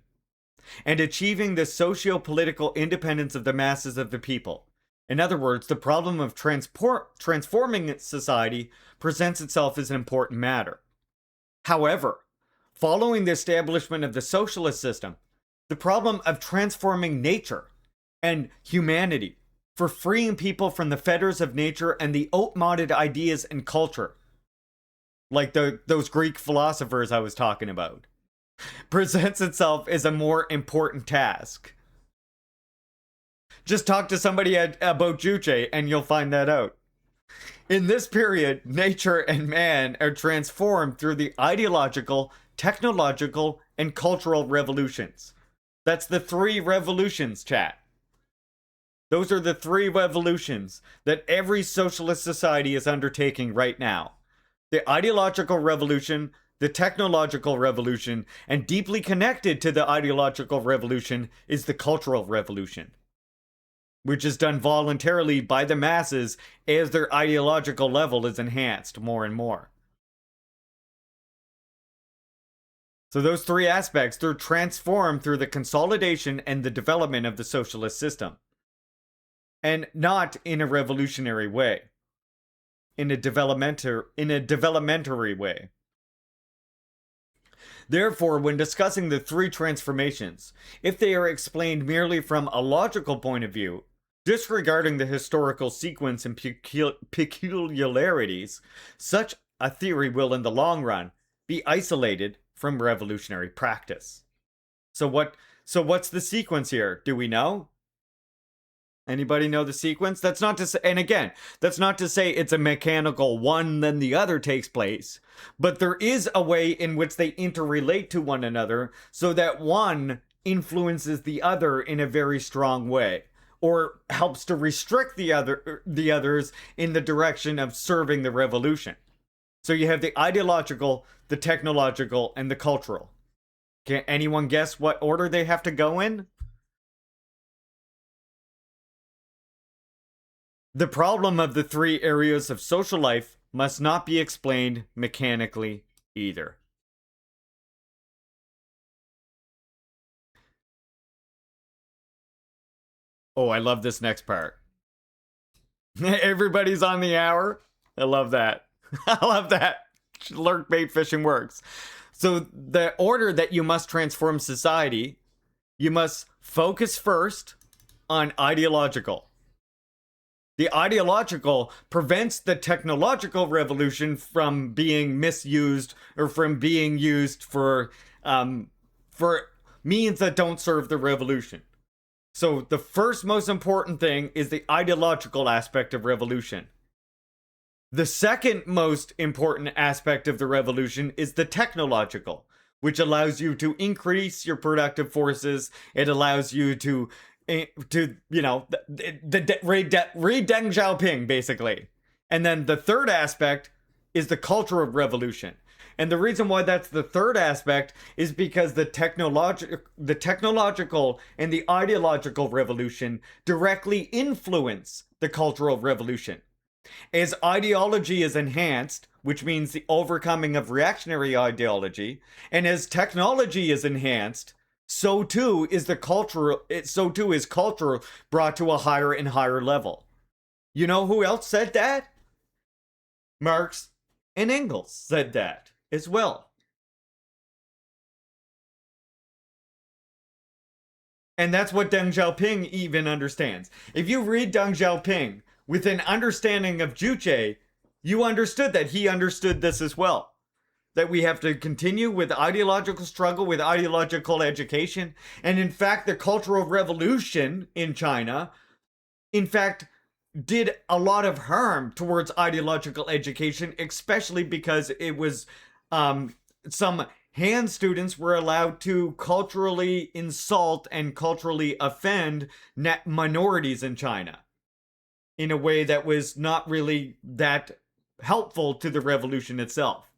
and achieving the socio-political independence of the masses of the people. In other words, the problem of transforming society presents itself as an important matter. However, following the establishment of the socialist system, the problem of transforming nature and humanity for freeing people from the fetters of nature and the outmoded ideas and culture, like those Greek philosophers I was talking about, presents itself as a more important task. Just talk to somebody about Juche and you'll find that out. In this period, nature and man are transformed through the ideological, technological, and cultural revolutions. That's the three revolutions, chat. Those are the three revolutions that every socialist society is undertaking right now. The ideological revolution, the technological revolution, and deeply connected to the ideological revolution is the cultural revolution, which is done voluntarily by the masses as their ideological level is enhanced more and more. So those three aspects, they're transformed through the consolidation and the development of the socialist system. And not in a revolutionary way. In a developmentary way. Therefore, when discussing the three transformations, if they are explained merely from a logical point of view, disregarding the historical sequence and peculiarities, such a theory will, in the long run, be isolated from revolutionary practice. So what's the sequence here? Do we know? Anybody know the sequence? That's not to say, and again, that's not to say it's a mechanical one, then the other takes place, but there is a way in which they interrelate to one another so that one influences the other in a very strong way or helps to restrict the others in the direction of serving the revolution. So you have the ideological, the technological, and the cultural. Can anyone guess what order they have to go in? The problem of the three areas of social life must not be explained mechanically either. Oh, I love this next part. Everybody's on the hour. I love that. I love that. Lurk bait fishing works. So, the order that you must transform society, you must focus first on ideological. The ideological prevents the technological revolution from being misused or from being used for means that don't serve the revolution. So the first most important thing is the ideological aspect of revolution. The second most important aspect of the revolution is the technological, which allows you to increase your productive forces. It allows you to you know, read Deng Xiaoping, basically. And then the third aspect is the culture of revolution. And the reason why that's the third aspect is because the technological and the ideological revolution directly influence the cultural revolution. As ideology is enhanced, which means the overcoming of reactionary ideology, and as technology is enhanced, so too is culture brought to a higher and higher level. You know who else said that? Marx and Engels said that as well. And that's what Deng Xiaoping even understands. If you read Deng Xiaoping with an understanding of Juche, you understood that he understood this as well. That we have to continue with ideological struggle, with ideological education. And in fact, the Cultural Revolution in China, in fact, did a lot of harm towards ideological education, especially because it was some Han students were allowed to culturally insult and culturally offend minorities in China in a way that was not really that helpful to the revolution itself.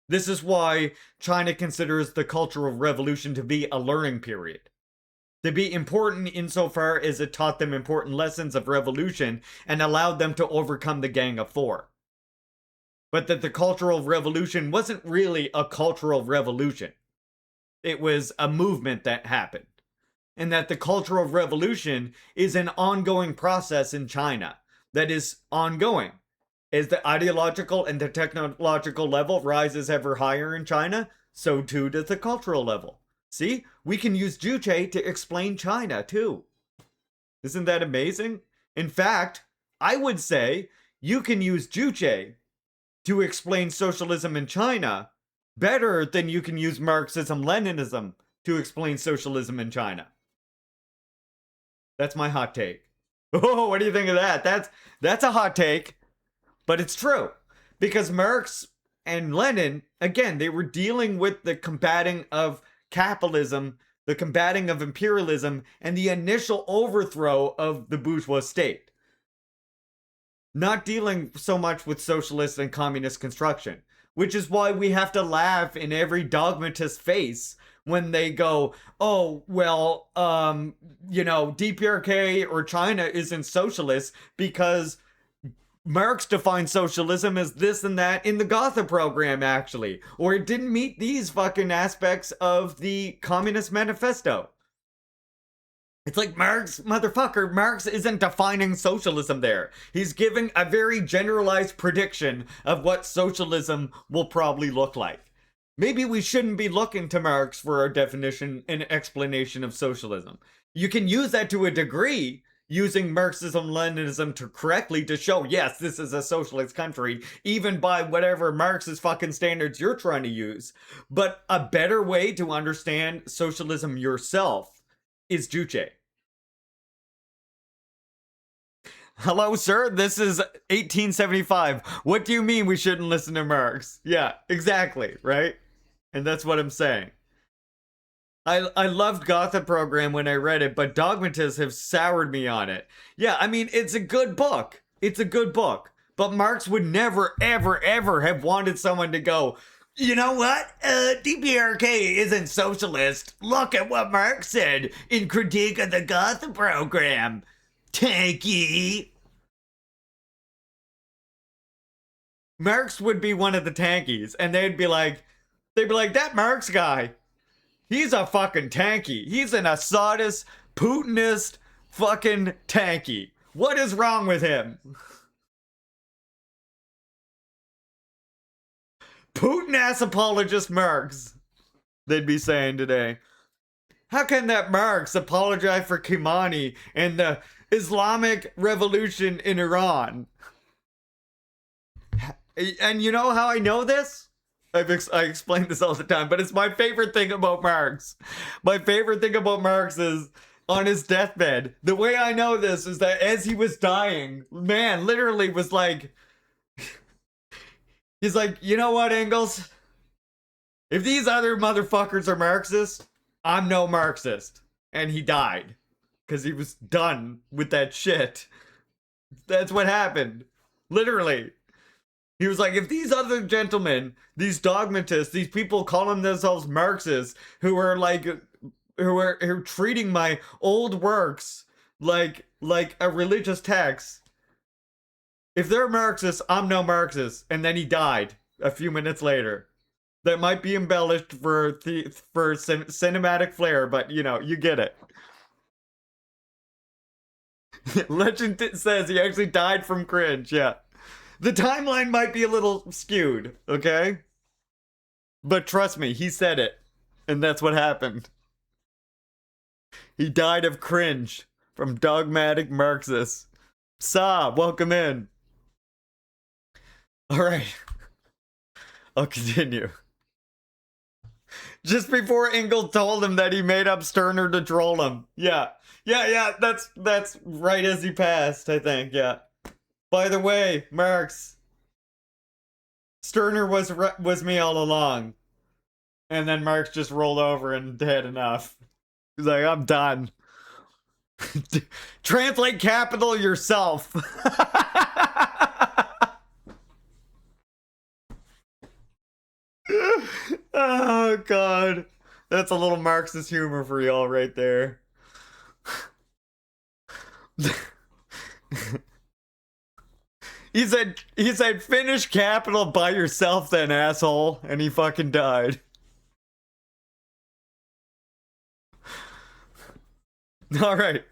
This is why China considers the Cultural Revolution to be a learning period. To be important insofar as it taught them important lessons of revolution and allowed them to overcome the Gang of Four. But that the Cultural Revolution wasn't really a cultural revolution. It was a movement that happened. And that the Cultural Revolution is an ongoing process in China that is ongoing. As the ideological and the technological level rises ever higher in China, so too does the cultural level. See, we can use Juche to explain China too. Isn't that amazing? In fact, I would say you can use Juche to explain socialism in China better than you can use Marxism-Leninism to explain socialism in China. That's my hot take. Oh, what do you think of that? That's a hot take, but it's true. Because Marx and Lenin, again, they were dealing with the combating of capitalism, the combating of imperialism, and the initial overthrow of the bourgeois state. Not dealing so much with socialist and communist construction, which is why we have to laugh in every dogmatist's face when they go, oh, well, DPRK or China isn't socialist because Marx defined socialism as this and that in the Gotha program, actually. Or it didn't meet these fucking aspects of the Communist Manifesto. It's like Marx isn't defining socialism there. He's giving a very generalized prediction of what socialism will probably look like. Maybe we shouldn't be looking to Marx for our definition and explanation of socialism. You can use that to a degree, using Marxism-Leninism to show, yes, this is a socialist country, even by whatever Marxist fucking standards you're trying to use. But a better way to understand socialism yourself is Juche. Hello, sir. This is 1875. What do you mean we shouldn't listen to Marx? Yeah, exactly, right? And that's what I'm saying. I loved Gotha Program when I read it, but dogmatists have soured me on it. Yeah, I mean, it's a good book. It's a good book. But Marx would never, ever, ever have wanted someone to go, you know what? DPRK isn't socialist. Look at what Marx said in Critique of the Gotha Program. Tanky. Marx would be one of the tankies, and they'd be like, that Marx guy, he's a fucking tanky. He's an Assadist, Putinist, fucking tanky. What is wrong with him? Putin ass apologist Marx, they'd be saying today. How can that Marx apologize for Khamenei and the Islamic Revolution in Iran? And you know how I know this? I explain this all the time, but it's my favorite thing about Marx. My favorite thing about Marx is on his deathbed. The way I know this is that as he was dying, man, literally was like, he's like, you know what, Engels? If these other motherfuckers are Marxists, I'm no Marxist. And he died. Because he was done with that shit. That's what happened. Literally. He was like, if these other gentlemen, these dogmatists, these people calling themselves Marxists, who are like, who are treating my old works like a religious text, if they're Marxists, I'm no Marxist. And then he died a few minutes later. That might be embellished for cinematic flair, but you know, you get it. Legend says he actually died from cringe, yeah. The timeline might be a little skewed, okay? But trust me, he said it. And that's what happened. He died of cringe from dogmatic Marxists. Saab, welcome in. Alright. I'll continue. Just before Engels told him that he made up Stirner to troll him. Yeah. That's right as he passed, I think, yeah. By the way, Marx, Stirner was me all along. And then Marx just rolled over and had enough. He's like, I'm done. Translate capital yourself. Oh, God. That's a little Marxist humor for y'all right there. He said, finish capital by yourself then, asshole. And he fucking died. All right.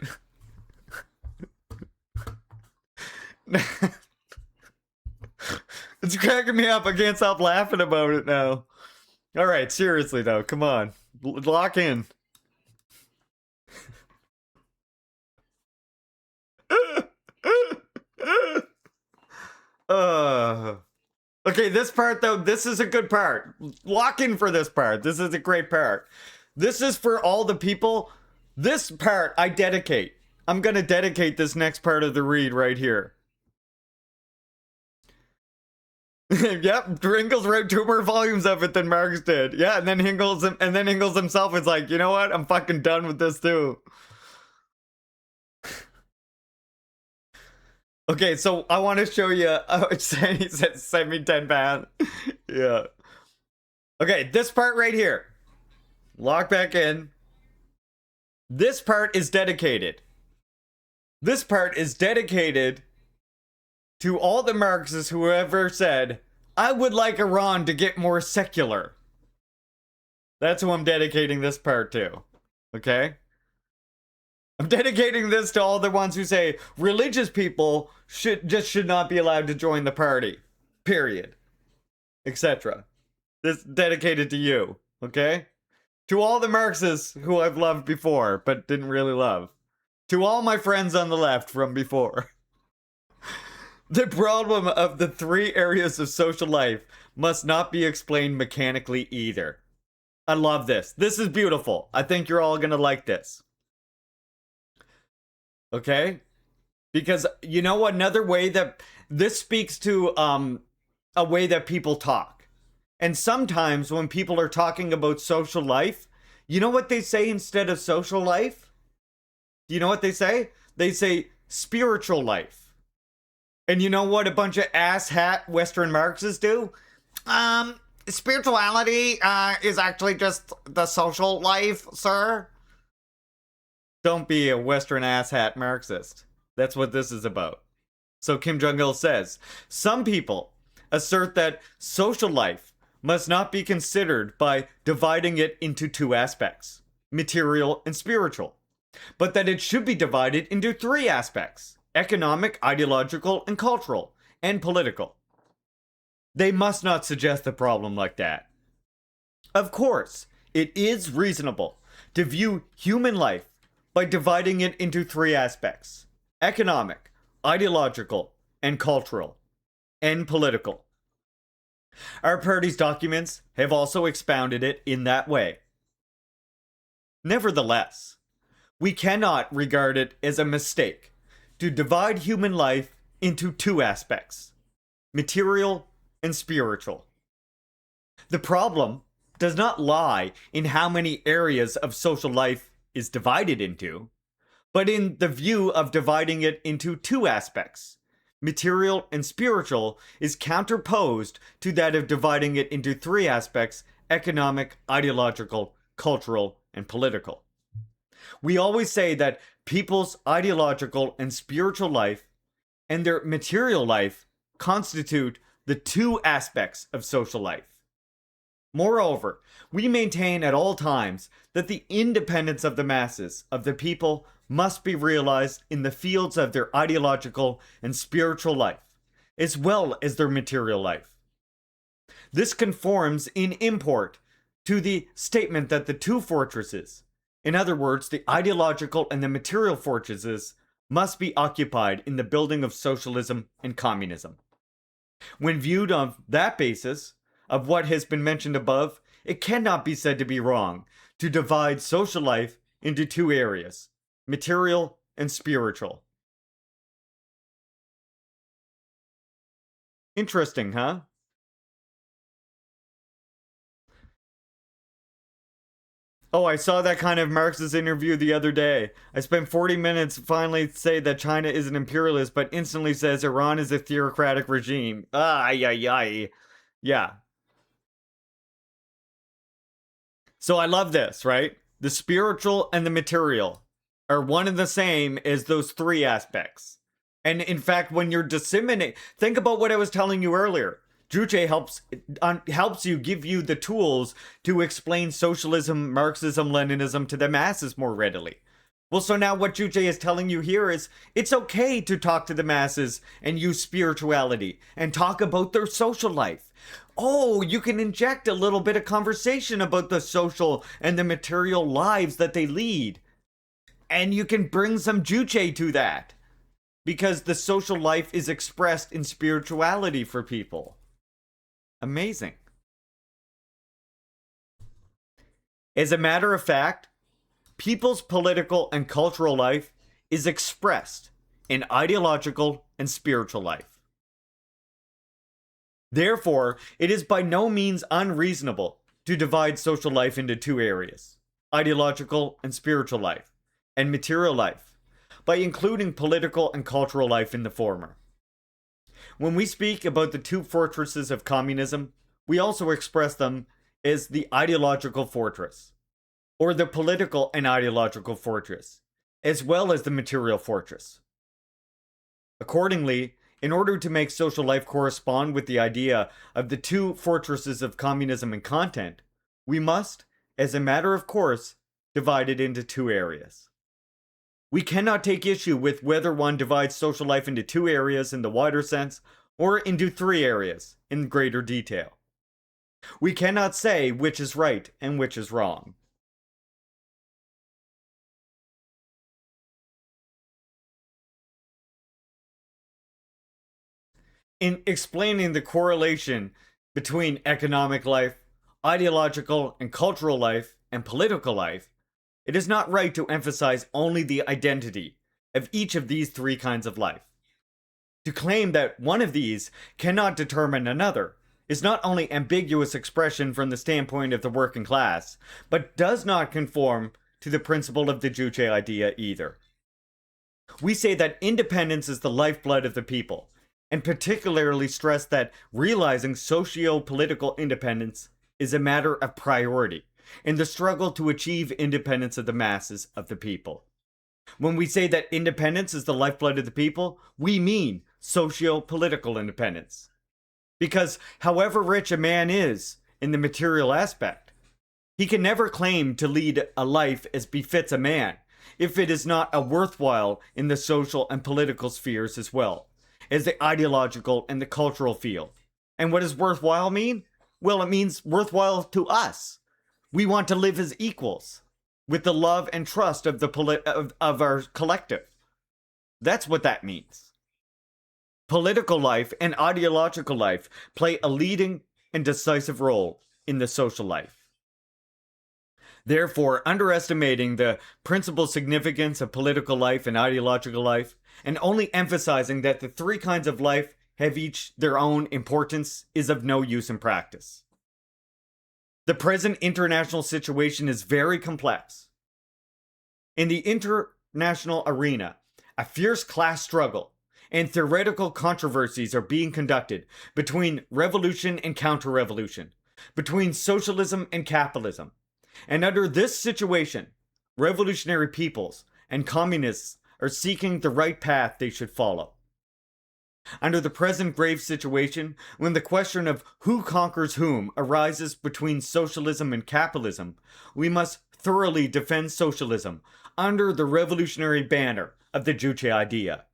It's cracking me up. I can't stop laughing about it now. All right, seriously though, come on. Lock in. Okay, this part though, this is a good part. Lock in for this part. This is a great part. This is for all the people. This part I dedicate. I'm gonna dedicate this next part of the read right here. Yep, Engels wrote 2 more volumes of it than Marx did. Yeah, and then Engels himself is like, you know what? I'm fucking done with this too. Okay, so I want to show you. He said, "Send me 10 pounds." Yeah. Okay, this part right here. Lock back in. This part is dedicated. This part is dedicated to all the Marxists who ever said, I would like Iran to get more secular. That's who I'm dedicating this part to. Okay? I'm dedicating this to all the ones who say religious people should not be allowed to join the party. Period. Etc. This dedicated to you. Okay? To all the Marxists who I've loved before, but didn't really love. To all my friends on the left from before. The problem of the 3 areas of social life must not be explained mechanically either. I love this. This is beautiful. I think you're all gonna like this. Okay? Because you know another way that this speaks to a way that people talk. And sometimes when people are talking about social life, you know what they say instead of social life? Do you know what they say? They say spiritual life. And you know what a bunch of asshat Western Marxists do? Spirituality is actually just the social life, sir. Don't be a Western asshat Marxist. That's what this is about. So Kim Jong-il says, some people assert that social life must not be considered by dividing it into 2 aspects, material and spiritual. but that it should be divided into three aspects: economic, ideological, and cultural, and political. They must not suggest the problem like that. Of course, it is reasonable to view human life by dividing it into three aspects: economic, ideological, and cultural, and political. Our party's documents have also expounded it in that way. Nevertheless, we cannot regard it as a mistake to divide human life into two aspects: material and spiritual. The problem does not lie in how many areas of social life is divided into, but in the view of dividing it into two aspects. Material and spiritual is counterposed to that of dividing it into three aspects: economic, ideological, cultural, and political. We always say that people's ideological and spiritual life and their material life constitute the two aspects of social life. Moreover, we maintain at all times that the independence of the masses, of the people, must be realized in the fields of their ideological and spiritual life, as well as their material life. This conforms in import to the statement that the two fortresses, in other words, the ideological and the material fortresses, must be occupied in the building of socialism and communism. When viewed on that basis, of what has been mentioned above, it cannot be said to be wrong to divide social life into two areas: material and spiritual. Interesting, huh? Oh, I saw that kind of Marxist interview the other day. I spent 40 minutes finally say that China is an imperialist, but instantly says Iran is a theocratic regime. Ay, ay, ay. Yeah. So I love this, right? The spiritual and the material are one and the same as those three aspects. And in fact, when you're disseminating, think about what I was telling you earlier. Juche helps you, give you the tools to explain socialism, Marxism, Leninism to the masses more readily. Well, so now what Juche is telling you here is it's okay to talk to the masses and use spirituality and talk about their social life. Oh, you can inject a little bit of conversation about the social and the material lives that they lead. And you can bring some Juche to that, because the social life is expressed in spirituality for people. Amazing. As a matter of fact, people's political and cultural life is expressed in ideological and spiritual life. Therefore, it is by no means unreasonable to divide social life into two areas: ideological and spiritual life, and material life, by including political and cultural life in the former. When we speak about the two fortresses of communism, we also express them as the ideological fortress, or the political and ideological fortress, as well as the material fortress. Accordingly, in order to make social life correspond with the idea of the two fortresses of communism and content, we must, as a matter of course, divide it into two areas. We cannot take issue with whether one divides social life into two areas in the wider sense or into three areas in greater detail. We cannot say which is right and which is wrong. In explaining the correlation between economic life, ideological and cultural life, and political life, it is not right to emphasize only the identity of each of these three kinds of life. To claim that one of these cannot determine another is not only ambiguous expression from the standpoint of the working class, but does not conform to the principle of the Juche idea either. We say that independence is the lifeblood of the people, and particularly stress that realizing socio-political independence is a matter of priority in the struggle to achieve independence of the masses of the people. When we say that independence is the lifeblood of the people, we mean socio-political independence. Because however rich a man is in the material aspect, he can never claim to lead a life as befits a man, if it is not a worthwhile in the social and political spheres as well as the ideological and the cultural field. And what does worthwhile mean? Well, it means worthwhile to us. We want to live as equals with the love and trust of of our collective. That's what that means. Political life and ideological life play a leading and decisive role in the social life. Therefore, underestimating the principal significance of political life and ideological life, and only emphasizing that the three kinds of life have each their own importance, is of no use in practice. The present international situation is very complex. In the international arena, a fierce class struggle and theoretical controversies are being conducted between revolution and counter-revolution, between socialism and capitalism. And under this situation, revolutionary peoples and communists are seeking the right path they should follow. Under the present grave situation, when the question of who conquers whom arises between socialism and capitalism, we must thoroughly defend socialism under the revolutionary banner of the Juche idea.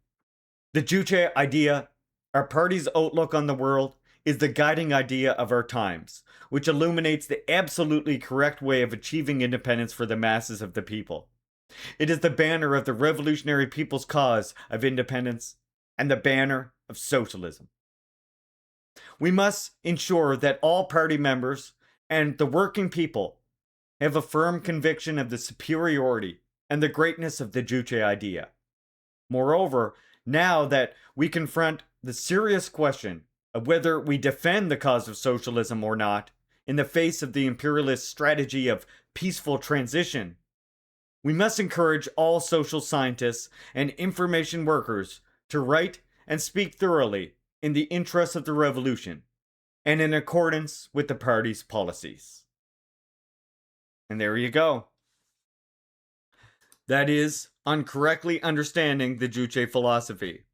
The Juche idea, our party's outlook on the world, is the guiding idea of our times, which illuminates the absolutely correct way of achieving independence for the masses of the people. It is the banner of the revolutionary people's cause of independence and the banner of socialism. We must ensure that all party members and the working people have a firm conviction of the superiority and the greatness of the Juche idea. Moreover, now that we confront the serious question of whether we defend the cause of socialism or not in the face of the imperialist strategy of peaceful transition, we must encourage all social scientists and information workers to write and speak thoroughly in the interests of the revolution and in accordance with the party's policies. And there you go. That is, on correctly understanding the Juche philosophy.